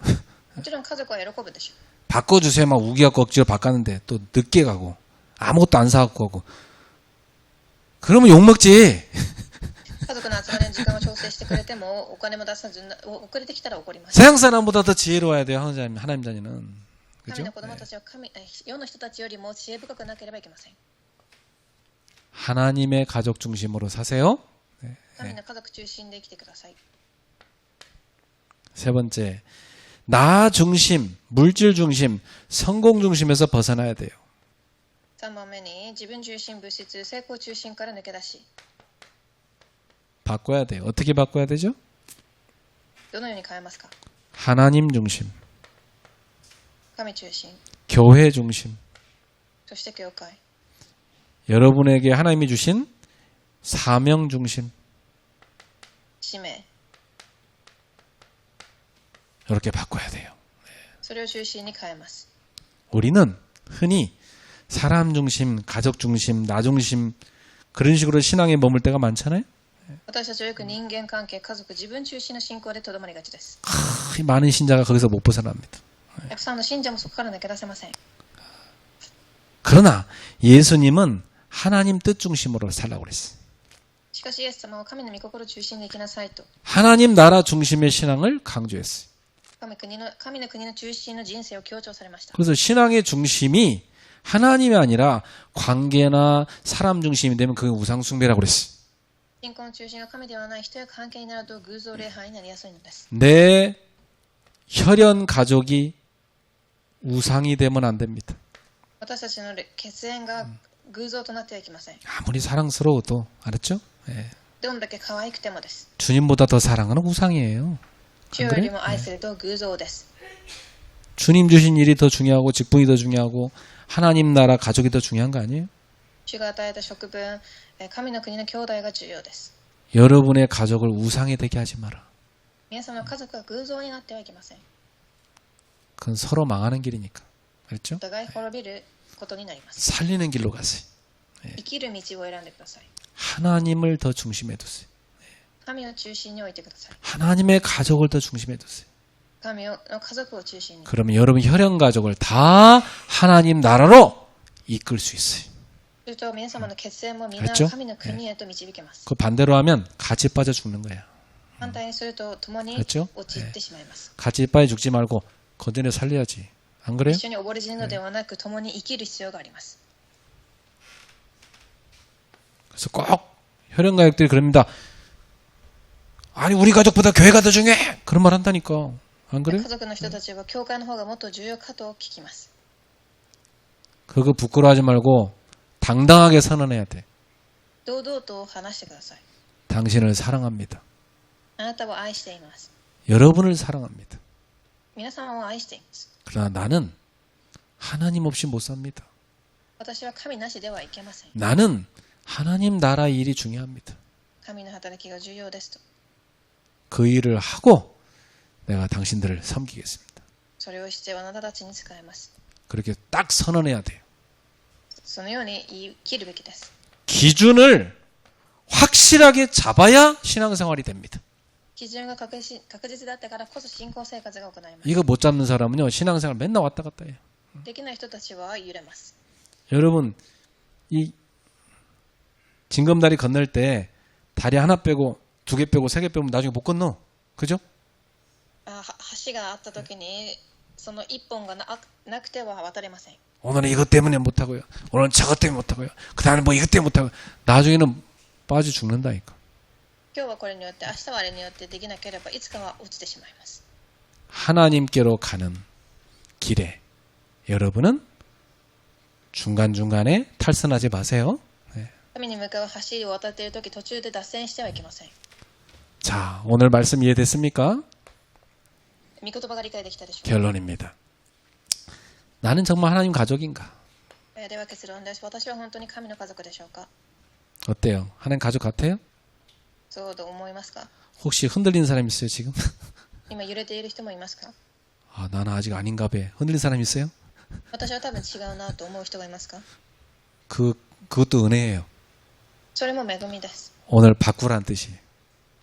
もちろん家族は喜ぶでしょう。 바꿔주세요. 막 우기갖고 억지로 바꿨는데 또 늦게 가고 아무것도 안 사갖고 가고 그러면 욕먹지. 家族の集まりの時間を調整してくれてもお金も出さず遅れてきたら怒ります。 세상 사람보다 더 지혜로워야 돼요. 하나님 자녀는. 神 그죠? の子供たちは世の人たちよりも知恵深くなければいけません。 하나님의 가족 중심으로 사세요. 神の家族中心で生きてください。 세 번째, 나 중심, 물질 중심, 성공 중심에서 벗어나야 돼요. 3番目に自分中心、物質、成功中心から抜け出し、 바꿔야 돼요. 어떻게 바꿔야 되죠? どのように変えますか？ 하나님 중심, 神中心、 교회 중심. そして教会、 여러분에게 하나님이 주신 사명 중심. 使命、 이렇게 바꿔야 돼요. それを中心に変えます。 우리는 흔히 사람 중심, 가족 중심, 나 중심 그런 식으로 신앙에 머물 때가 많잖아요. 私たちはよく人間関係、家族、自分中心の信仰でとどまりがちです。 많은 신자가 거기서 못 벗어납니다. たくさんの信者もそこから抜け出せません。 그러나 예수님은 하나님 뜻 중심으로 살라고 그랬어요. しかしイエス様は神の御心中心で生きなさいと、 하나님 나라 중심의 신앙을 강조했어요. 神の国の中心の人生を強調されました。 그래서 신앙의 중심이 하나님이 아니라 관계나 사람 중심이 되면 그게 우상숭배라고 그랬어요. 信仰の中心が神ではない人や関係になると偶像礼拝になりやすいのです。 내 혈연 가족이 우상이 되면 안 됩니다. 私たちの血縁が偶像となってはいけません。 아무리 사랑스러워도 알았죠? 예. どんだけ可愛くてもです。 주님보다 더 사랑하는 우상이에요. 主よりも愛すると偶像です。 주님 주신 일이 더 중요하고 직분이 더 중요하고 하나님 나라 가족이 더 중요한 거 아니에요? 主が与えた職分、神の国の兄弟が重要です。 여러분의 가족을 우상이 되게 하지 마라. 皆様の家族が偶像になってはいけません。 그건 서로 망하는 길이니까. 알죠? お互い滅びることになります。 살리는 길로 가세요. 生きる道を選んでください。 하나님을 더 중심에 두세요. 神を中心に置いてください。 하나님의 가족을 더 중심에 두세요. 神の家族を中心に。 그러면 여러분 혈연 가족을 다 하나님 나라로 이끌 수 있어요. すると皆様の血縁も皆 그렇죠? 神の国へと導けます。 그 반대로 하면 같이 빠져 죽는 거야. 反対にすると共に 그렇죠? 陥ってしまいます。 같이 빠져 죽지 말고 건전히 살려야지. 안 그래요? 一緒に溺れ死ぬのではなく共に生きる必要があります。 그래서 꼭 혈연 가족들이 그럽니다. 아니 우리 가족보다 교회가 더 중요해. 그런 말 한다니까. 안 그래요? 家族の人たちは教会の方がもっと重要かと聞きます。 그거 부끄러워하지 말고 당당하게 선언해야 돼. 堂々と話してください。 당신을 사랑합니다. あなたを愛しています。 여러분을 사랑합니다. 皆様を愛しています。 그러나 나는 하나님 없이 못 삽니다. 私は神なしではいけません。 나는 하나님 나라 일이 중요합니다. 神の働きが重要ですと。 그 일을 하고 내가 당신들을 섬기겠습니다. それをしてあなたたちに使えます。 그렇게 딱 선언해야 돼요. そのように言い切るべきです。 기준을 확실하게 잡아야 신앙생활이 됩니다. 基準が確実だったからこそ信仰生活が行えます。 이거 못 잡는 사람은요 신앙생활 맨날 왔다 갔다 해요. できない人たちは揺れます。 여러분 이 징검다리 건널 때 다리 하나 빼고 두 개 빼고 세 개 빼면 나중에 못 건너. 그죠? 橋があった時にその一本がなくては渡れません。 오늘은 이것 때문에 못하고요. 오늘은 저것 때문에 못하고요. 그 다음에 뭐 이것 때문에 못하고 나중에는 빠져 죽는다니까. 今日はこれによって明日はあれによってできなければいつかは落ちてしまいます。 하나님께로 가는 길에 여러분은 중간중간에 탈선하지 마세요. 神に向かう橋を渡っている時途中で脱線してはいけません。 자, 오늘 말씀 이해됐습니까? 御言葉が理解できたでしょうか。 결론입니다. 나는 정말 하나님 가족인가? では結論です。私は本当に神の家族でしょうか。 어때요? 하나님 가족 같아요? そうと思いますか。 혹시 흔들리는 사람 있어요 지금? 今揺れている人もいますか。 아, 나는 아직 아닌가 봐. 흔들리는 사람 있어요? 私は多分違うなと思う人がいますか。 그것도 은혜예요. それも恵みです。 오늘 바꾸라는 뜻이에요.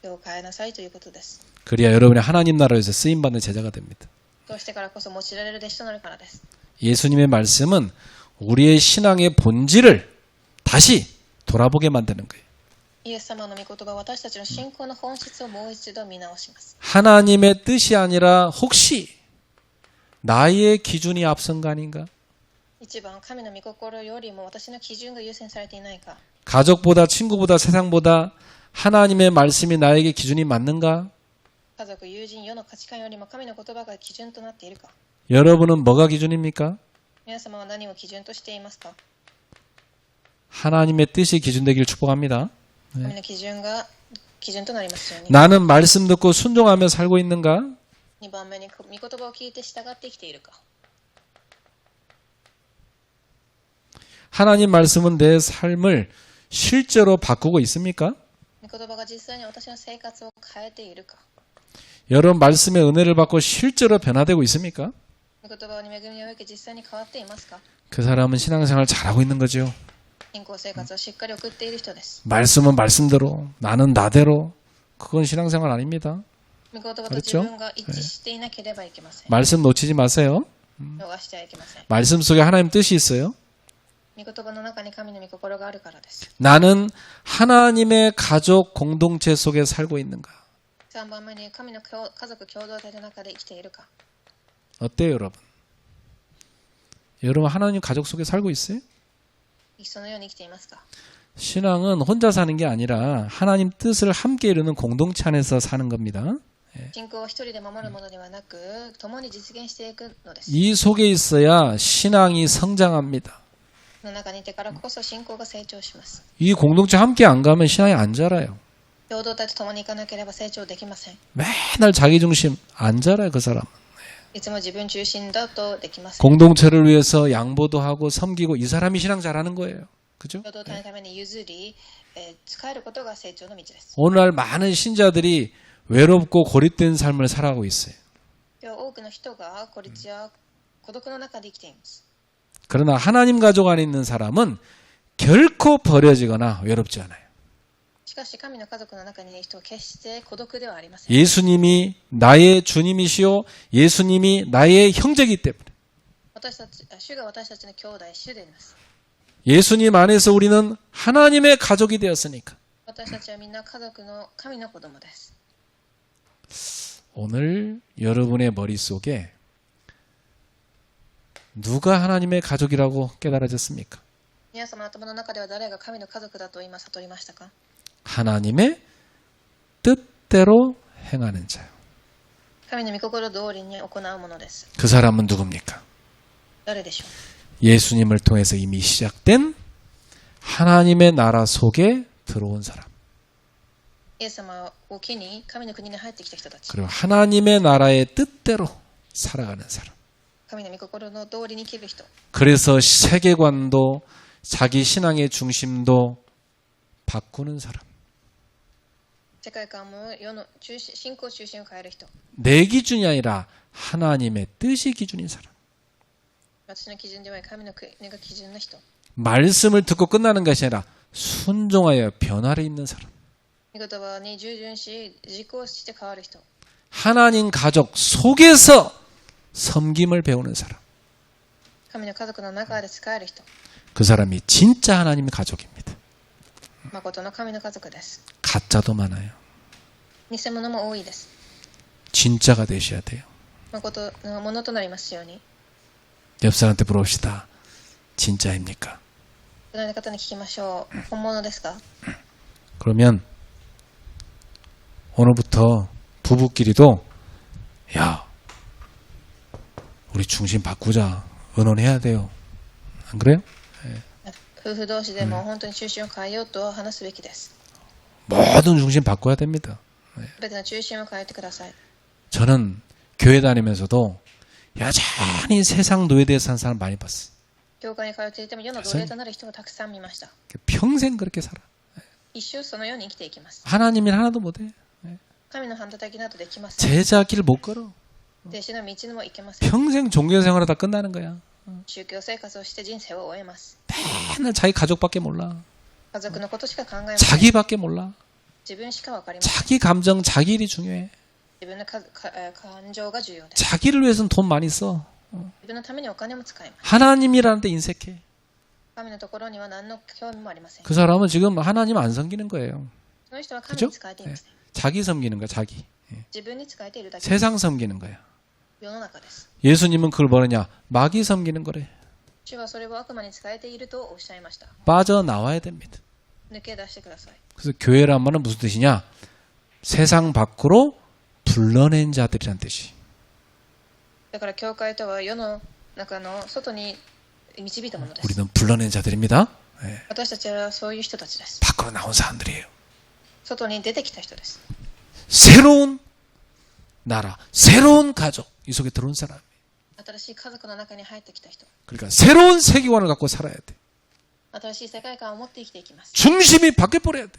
今日変えなさいということです。 그래야 여러분이 하나님 나라에서 쓰임받는 제자가 됩니다. そうしてからこそ用いられる弟子となるからです。 예수님의 말씀은 우리의 신앙의 본질을 다시 돌아보게 만드는 거예요. イエス様の御言葉は私たちの信仰の本質をもう一度見直します。 하나님의 뜻이 아니라 혹시 나의 기준이 앞선 거 아닌가? 一番神の御心よりも私の基準が優先されていないか。 가족보다 친구보다 세상보다 하나님의 말씀이 나에게 기준이 맞는가? 家族、友人、世の価値観よりも神の言葉が基準となっているか。 여러분은 뭐가 기준입니까? 皆様は何を基準としていますか。 하나님의 뜻이 기준되기를 축복합니다. 神の基準が基準となりますように。 나는 말씀 듣고 순종하며 살고 있는가? 2番目に御言葉を聞いて従って生きているか。 하나님 말씀은 내 삶을 실제로 바꾸고 있습니까? 御言葉が実際に私の生活を変えているか。 여러분 말씀의 은혜를 받고 실제로 변화되고 있습니까? 御言葉に恵みを受け実際に変わっていますか。 그 사람은 신앙생활 잘하고 있는 거죠. 信仰生活をしっかり送っている人です。 말씀은 말씀대로, 나는 나대로. 그건 신앙생활 아닙니다. 御言葉と自分が一致していなければいけません。 말씀 놓치지 마세요. 逃してはいけません。 말씀 속에 하나님 뜻이 있어요. 御言葉の中に神の御心があるからです。 나는 하나님의 가족 공동체 속에 살고 있는가? 3番目に神の家族共同体の中で生きているか。 어때요, 여러분? 여러분 하나님 가족 속에 살고 있어요? そのように生きていますか。 신앙은 혼자 사는 게 아니라 하나님 뜻을 함께 이루는 공동체 안에서 사는 겁니다. 信仰を一人で守るものではなく、共に実現していくのです。 이 속에 있어야 신앙이 성장합니다. その中にいてからこそ信仰が成長します。 이 공동체 함께 안 가면 신앙이 안 자라요. 共同体と共に行かなければ成長できません。 맨날 자기 중심 안 자라요, 그 사람. いつも自分中心だとできません。 공동체를 위해서 양보도 하고 섬기고 이 사람이 신앙 잘하는 거예요. 그죠? 共同体のために譲り、使えることが成長の道です。 오늘날 많은 신자들이 외롭고 고립된 삶을 살아가고 있어요. 今日多くの人が孤立や孤独の中で生きています。 그러나 하나님 가족 안에 있는 사람은 결코 버려지거나 외롭지 않아요. しかし神の家族の中にいる人は決して孤独ではありません。 예수님이 나의 주님이시요 예수님이 나의 형제이기 때문에 主が私たちの兄弟、主であります。 예수님 안에서 우리는 하나님의 가족이 되었으니까 私たちはみんな家族の神の子供です。 오늘 여러분의 머릿속에 누가 하나님의 가족이라고 깨달아졌습니까? 皆様の頭の中では誰が神の家族だと今悟りましたか？ 하나님의 뜻대로 행하는 자요. 神の御心通りに行うものです。 그 사람은 누굽니까? 誰でしょう？ 예수님을 통해서 이미 시작된 하나님의 나라 속에 들어온 사람. イエス様を機に神の国に入ってきた人たち。 그리고 하나님의 나라의 뜻대로 살아가는 사람. 神の御心の通りに生きる人。 그래서 세계관도 자기 신앙의 중심도 바꾸는 사람. 世界観も世の信仰中心を変える人。 내 기준이 아니라 하나님의 뜻이 기준인 사람. 私の基準では神の国が基準の人。 말씀을 듣고 끝나는 것이 아니라 순종하여 변화를 입는 사람. 御言葉に従順し、実行して変わる人。 하나님 가족 속에서 섬김을 배우는 사람. 神の家族の中で使える人。 그 사람이 진짜 하나님의 가족입니다. 誠の神の家族です。 가짜도 많아요. 偽物も多いです。 진짜가 되셔야 돼요. 誠のものとなりますように。 옆 사람한테 물어봅시다. 진짜입니까? 隣の方に聞きましょう。本物ですか？ 그러면 오늘부터 부부끼리도 야 우리 중심 바꾸자 의논해야 돼요. 안 그래요? 夫婦同士でも本当に中心を変えようと話すべきです。 모든 중심 바꿔야 됩니다. すべての中心を変えてください。 저는 교회 다니면서도 여전히 세상 노예대에 산 사람 많이 봤어요. 教会に通っていても世の奴隷となる人をたくさん見ました。 평생 그렇게 살아. 一生そのように生きていきます。 하나님이 하나도 못해. 神の働きなどできません。 제자 길 못 걸어. 弟子の道にも行けません。 평생 종교생활하다 끝나는 거야. 宗教生活をして人生を終えます。 맨날 자기 가족밖에 몰라. 家族のことしか考えません。 자기밖에 몰라. 自分しか分かりません。 자기 감정, 자기 일이 중요해. 自分の感情が重要です。 자기를 위해서는 돈 많이 써. 自分のためにお金も使います。 하나님이라는 데 인색해. 神のところには何の興味もありません。 그 사람은 지금 하나님 안 섬기는 거예요. その人は神 그죠? に使えていません。 자기 섬기는 거야, 자기. 自分に使えているだけ。 세상 섬기는 거야. 世の中です。 예수님은 그걸 뭐느냐? 마귀 섬기는 거래. 主はそれを悪魔に使えているとおっしゃいました。 빠져나와야 됩니다. 抜け出してください。 그래서 교회란 말은 무슨 뜻이냐? 세상 밖으로 불러낸 자들이란 뜻이. だから教会とは世の中の外に導いたものです。 우리는 불러낸 자들입니다. 예. 私たちはそういう人たちです。 밖으로 나온 사람들이에요. 外に出てきた人です。 새로운 나라, 새로운 가족 이 속에 들어온 사람. 新しい家族の中に入ってきた人。 그러니까 새로운 세계관을 갖고 살아야 돼. 新しい世界観を持って生きていきます。 중심이 바뀌어버려야 돼.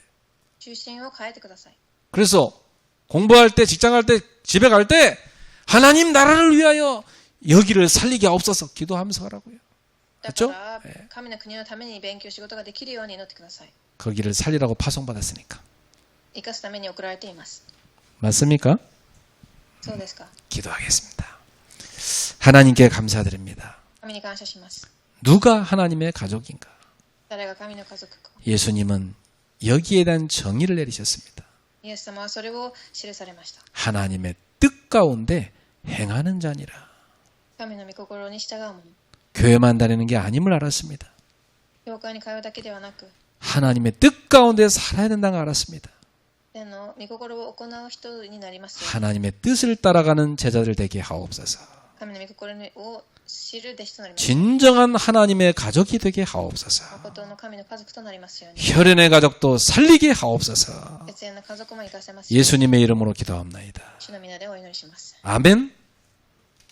中心を変えてください。 그래서 공부할 때, 직장 갈 때, 집에 갈 때 하나님 나라를 위하여 여기를 살리게 하옵소서 기도하면서 가라고요. だ 그렇죠? から神の国のために勉強仕事ができるように祈ってください。 거기를 살리라고 파송받았으니까. 生かすために送られています。 맞습니까? そうですか。 기도하겠습니다. 하나님께 감사드립니다. 神に感謝します。 누가 하나님의 가족인가? 誰が神の家族か。 예수님은 여기에 대한 정의를 내리셨습니다. イエス様はそれを記されました。 하나님의 뜻 가운데 행하는 자니라. 神の御心に従うもの。 교회만 다니는 게 아님을 알았습니다. 教会に通うだけではなく、 하나님의 뜻 가운데 살아야 된다는 걸 알았습니다. 天の御心を行う人になりますように。 하나님의 뜻을 따라가는 제자들 되게 하옵소서. 神の御心を知る弟子となります。 진정한 하나님의 가족이 되게 하옵소서. 誠の神の家族となりますように。 혈연의 가족도 살리게 하옵소서. 血縁の家族も生かせます。 예수님의 이름으로 기도합나이다. 主の皆でお祈りします。 아멘.